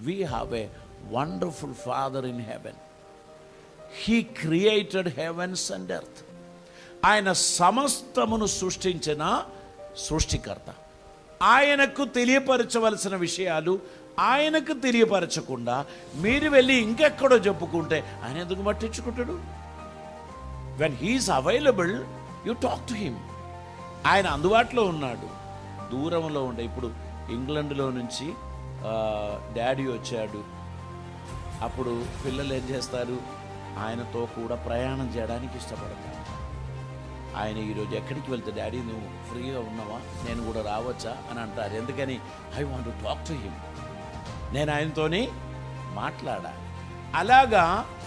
We have a wonderful Father in heaven. He created heavens and earth. ఆయన సమస్తమును సృష్టించిన సృష్టికర్త. ఆయనకు తెలియపరచవలసిన విషయాలు ఆయనకు తెలియపరచకుండా మీరు వెళ్ళి ఇంకెక్కడో చెప్పుకుంటే ఆయన ఎందుకు పట్టించుకుంటాడు? When he is available you talk to him. ఆయన అందుబాటులో ఉన్నాడు. దూరంలో ఉండే ఇప్పుడు ఇంగ్లాండ్లో నుంచి డాడీ వచ్చాడు. అప్పుడు పిల్లలు ఏం చేస్తారు? ఆయనతో కూడా ప్రయాణం చేయడానికి ఇష్టపడతారు. ఆయన ఈరోజు ఎక్కడికి వెళ్తే డాడీ నువ్వు ఫ్రీగా ఉన్నావా, నేను కూడా రావచ్చా అని అంటారు. ఎందుకని? I want to talk to him. నేను ఆయనతోని మాట్లాడాలి. అలాగా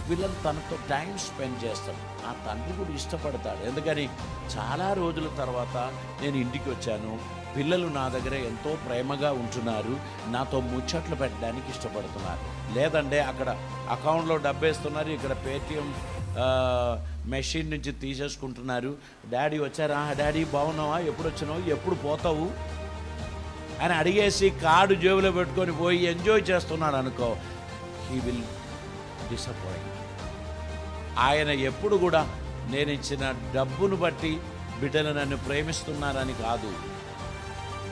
వీళ్ళని తనతో టైం స్పెండ్ చేస్తాడు. ఆ తండ్రి కూడా ఇష్టపడతాడు. ఎందుకని? చాలా రోజుల తర్వాత నేను ఇంటికి వచ్చాను, పిల్లలు నా దగ్గర ఎంతో ప్రేమగా ఉంటున్నారు, నాతో ముచ్చట్లు పెట్టడానికి ఇష్టపడుతున్నారు. లేదంటే అక్కడ అకౌంట్లో డబ్బేస్తున్నారు, ఇక్కడ పేటిఎం మెషిన్ నుంచి తీసేసుకుంటున్నారు. డాడీ వచ్చారా, డాడీ బాగున్నావా, ఎప్పుడు వచ్చినావు, ఎప్పుడు పోతావు అని అడిగేసి కార్డు జేబులో పెట్టుకొని పోయి ఎంజాయ్ చేస్తున్నాడు అనుకో, హీ విల్ డిసప్పాయింట్. ఆయన ఎప్పుడు కూడా నేను ఇచ్చిన డబ్బును బట్టి బిడ్డలు నన్ను ప్రేమిస్తున్నారని కాదు,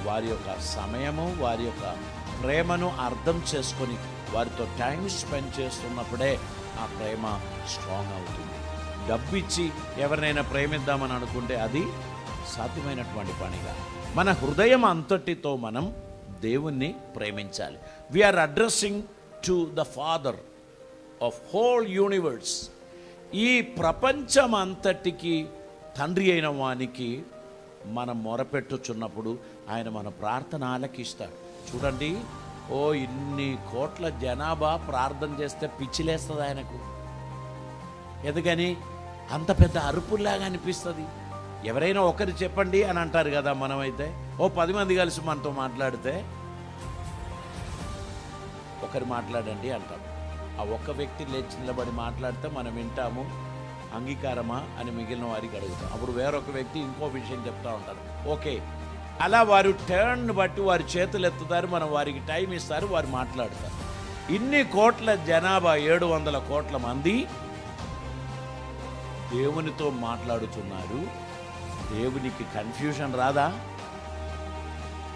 వారి యొక్క సమయము వారి యొక్క ప్రేమను అర్థం చేసుకొని వారితో టైం స్పెండ్ చేస్తున్నప్పుడే ఆ ప్రేమ స్ట్రాంగ్ అవుతుంది. డబ్బు ఇచ్చి ఎవరినైనా ప్రేమిద్దామని అనుకుంటే అది సాధ్యమైనటువంటి పనిగా. మన హృదయం అంతటితో మనం దేవుణ్ణి ప్రేమించాలి. We are addressing to the father of whole universe. ఈ ప్రపంచం అంతటికి తండ్రి అయిన వానికి మనం మొరపెట్టుచున్నప్పుడు ఆయన మన ప్రార్థన ఆలకిస్తాడు. చూడండి, ఇన్ని కోట్ల జనాభా ప్రార్థన చేస్తే పిచ్చిలేస్తుంది ఆయనకు. ఎందుకని? అంత పెద్ద అరుపుల్లాగా అనిపిస్తుంది. ఎవరైనా ఒకరు చెప్పండి అని అంటారు కదా, మనమైతే 10 మంది కలిసి మనతో మాట్లాడితే ఒకరు మాట్లాడండి అంటాం. ఆ ఒక్క వ్యక్తి లేచి నిలబడి మాట్లాడితే మనం వింటాము, అంగీకారమా అని మిగిలిన వారికి అడుగుతాం. అప్పుడు వేరొక వ్యక్తి ఇంకో విషయం చెప్తా ఉంటారు. ఓకే, అలా వారు టర్న్ బట్టి వారి చేతులు ఎత్తుతారు, మనం వారికి టైం ఇస్తారు, వారు మాట్లాడతారు. ఇన్ని కోట్ల జనాభా 700 కోట్ల మంది దేవునితో మాట్లాడుతున్నారు. దేవునికి కన్ఫ్యూషన్ రాదా?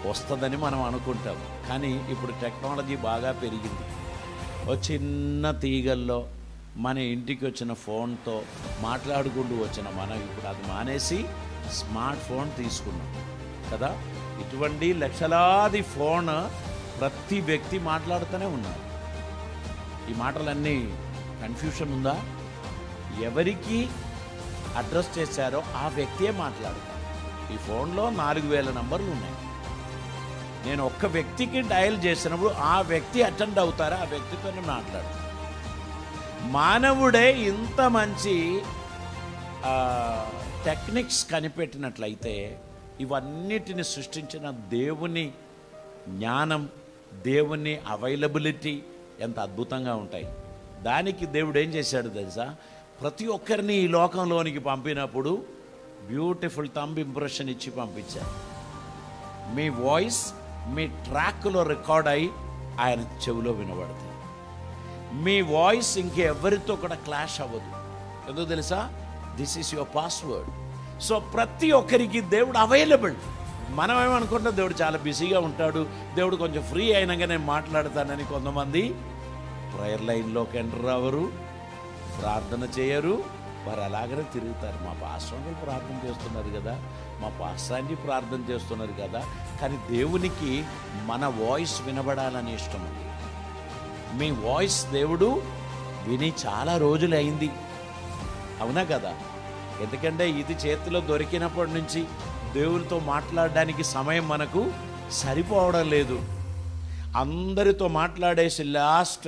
వస్తుందని మనం అనుకుంటాం. కానీ ఇప్పుడు టెక్నాలజీ బాగా పెరిగింది. చిన్న తీగల్లో మన ఇంటికి వచ్చిన ఫోన్తో మాట్లాడుకుంటూ వచ్చిన మనం ఇప్పుడు అది మానేసి స్మార్ట్ ఫోన్ తీసుకున్నాం కదా. ఇటువంటి లక్షలాది ఫోన్ ప్రతి వ్యక్తి మాట్లాడుతూనే ఉన్నారు. ఈ మాటలన్నీ కన్ఫ్యూషన్ ఉందా? ఎవరికి అడ్రస్ చేశారో ఆ వ్యక్తే మాట్లాడతారు. ఈ ఫోన్లో 4000 నంబర్లు ఉన్నాయి. నేను ఒక్క వ్యక్తికి డయల్ చేసినప్పుడు ఆ వ్యక్తి అటెండ్ అవుతారా, ఆ వ్యక్తితోనే మాట్లాడతారు. మానవుడే ఇంత మంచి టెక్నిక్స్ కనిపెట్టినట్లయితే ఇవన్నిటిని సృష్టించిన దేవుని జ్ఞానం, దేవుని అవైలబిలిటీ ఎంత అద్భుతంగా ఉంటాయి. దానికి దేవుడు ఏం చేశాడు తెలుసా? ప్రతి ఒక్కరిని ఈ లోకంలోనికి పంపినప్పుడు బ్యూటిఫుల్ థంబ్ ఇంప్రెషన్ ఇచ్చి పంపించారు. మీ వాయిస్ మీ ట్రాక్లో రికార్డ్ అయి ఆయన చెవిలో వినబడుతుంది. మీ వాయిస్ ఇంకెవరితో కూడా క్లాష్ అవ్వదు. ఎందుకు తెలుసా? This is your password. So ప్రతి ఒక్కరికి దేవుడు అవైలబుల్. మనం ఏమనుకుంటాం, దేవుడు చాలా బిజీగా ఉంటాడు, దేవుడు కొంచెం ఫ్రీ అయినాక నేను మాట్లాడతానని. కొంతమంది ప్రేయర్ లైన్లోకి ఎంటర్ అవ్వరు, ప్రార్థన చేయరు, వారు అలాగనే తిరుగుతారు. మా పాస్టర్ ప్రార్థన చేస్తున్నారు కదా, మా పాస్టాన్ని ప్రార్థన చేస్తున్నారు కదా. కానీ దేవునికి మన వాయిస్ వినబడాలని ఇష్టం ఉంది. మీ వాయిస్ దేవుడు విని చాలా రోజులు అయింది, అవునా కదా? ఎందుకంటే ఇది చేతిలో దొరికినప్పటి నుంచి దేవునితో మాట్లాడడానికి సమయం మనకు సరిపోవడం లేదు. అందరితో మాట్లాడేసి last,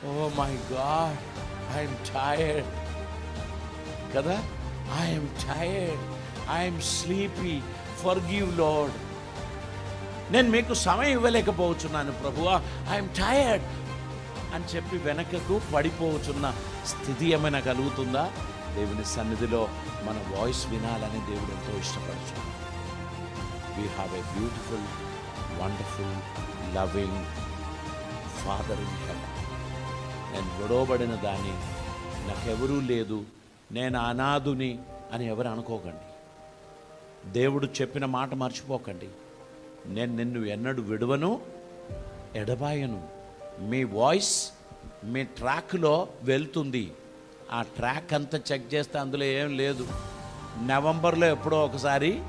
oh my god I'm tired కదా, I'm tired, I'm sleepy, forgive lord, నేను మీకు సమయం ఇవ్వలేకపోతున్నాను ప్రభువా, ఐఎమ్ టైర్డ్ అని చెప్పి వెనకకు పడిపోవచ్చున్న స్థితి ఏమైనా కలుగుతుందా? దేవుని సన్నిధిలో మన వాయిస్ వినాలని దేవుడు ఎంతో ఇష్టపడుతున్నాడు. We have a beautiful, wonderful, loving father in heaven. నేను విడవబడిన దాన్ని, నాకెవరూ లేదు, నేను అనాథుని అని ఎవరు అనుకోకండి. దేవుడు చెప్పిన మాట మర్చిపోకండి. నేను నిన్ను ఎన్నడూ విడువను, ఎడబాయను. మీ వాయిస్ మీ ట్రాక్లో వెళ్తుంది. ఆ ట్రాక్ అంతా చెక్ చేస్తే అందులో ఏం లేదు. నవంబర్లో ఎప్పుడో ఒకసారి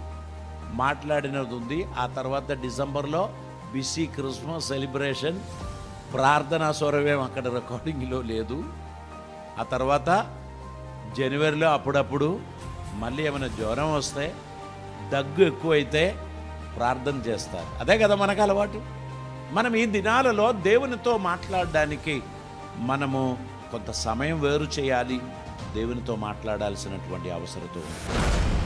మాట్లాడినది ఉంది. ఆ తర్వాత డిసెంబర్లో బిసి క్రిస్మస్ సెలబ్రేషన్ ప్రార్థనా స్వరమేం అక్కడ రికార్డింగ్లో లేదు. ఆ తర్వాత జనవరిలో అప్పుడప్పుడు మళ్ళీ ఏమైనా జ్వరం వస్తే, దగ్గు ఎక్కువైతే ప్రార్థన చేస్తారు. అదే కదా మనకు అలవాటు. మనం ఈ దినాలలో దేవునితో మాట్లాడడానికి మనము కొంత సమయం వేరు చేయాలి. దేవునితో మాట్లాడాల్సినటువంటి అవసరత ఉంది.